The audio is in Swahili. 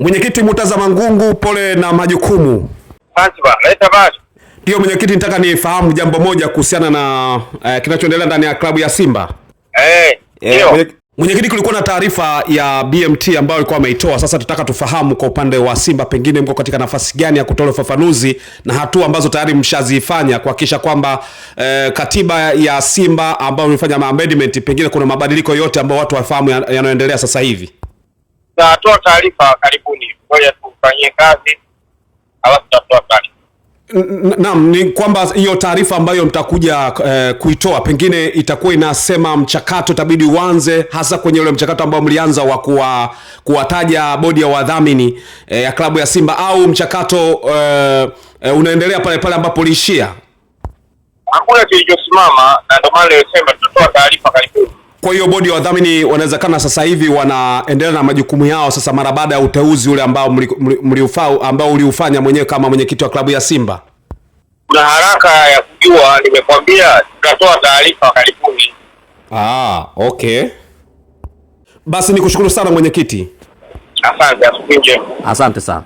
Mwenyekiti Murtaza Mangungu, pole na majukumu. Asante bwana, leta basi. Ndio mwenyekiti, nataka nifahamu jambo moja kuhusiana na kinachoendelea ndani ya klabu ya Simba. Ndio. Mwenyekiti, kulikuwa na taarifa ya BMT ambayo alikuwa ameitoa. Sasa tutaka tufahamu kwa upande wa Simba, pengine mko katika nafasi gani ya kutoa ufafanuzi na hatua ambazo tayari mshazifanya kuhakikisha kwamba katiba ya Simba ambayo imefanya amendment, pengine kuna mabadiliko yote ambayo watu wafahamu yanayoendelea sasa hivi. Tutatoa taarifa karibuni. Ngoja tufanyie kazi, alafu tutatoa taarifa. Naam, ni kwamba hiyo taarifa ambayo mtakuja kuitoa pengine itakuwa inasema mchakato itabidi uanze hasa kwenye ule mchakato ambao mlianza wa kuwataja bodi ya wadhamini ya klabu ya Simba, au mchakato unaendelea pale pale ambapo uliishia? Hakuna kilichosimama, na ndio maana nilisema tutatoa taarifa karibuni. Kwa hiyo bodi ya wadhamini wanawezekana sasa hivi wanaendelea na majukumu yao sasa mara baada ya uteuzi ule ambao ambao uliufanya mwenyewe kama mwenyekiti wa klabu ya Simba. Kuna haraka ya kujua, nimekwambia tutatoa taarifa karibuni. Okay. Basi nikushukuru sana mwenyekiti. Asante, asubuhi njema. Asante sana.